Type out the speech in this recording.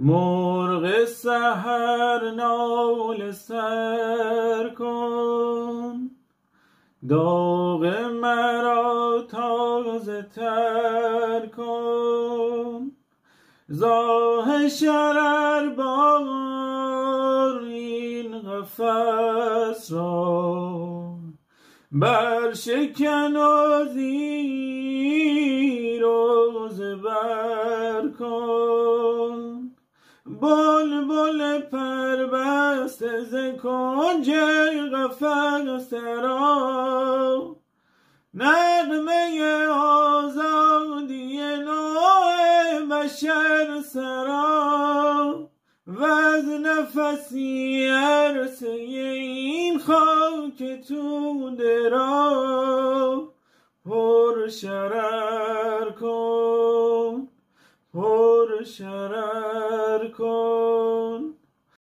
مرغ سحر ناله سر کن، داغ مرا تازه تر کن. زاه شرر بار این قفس را برشکن و زیر و زبر کن. بلبل پربسته ز کنج قفس را نغمه آزادی نوع بشر سرا. وز نفسی عرصه این خاک توده را پر شرر کن، پر شرر کن.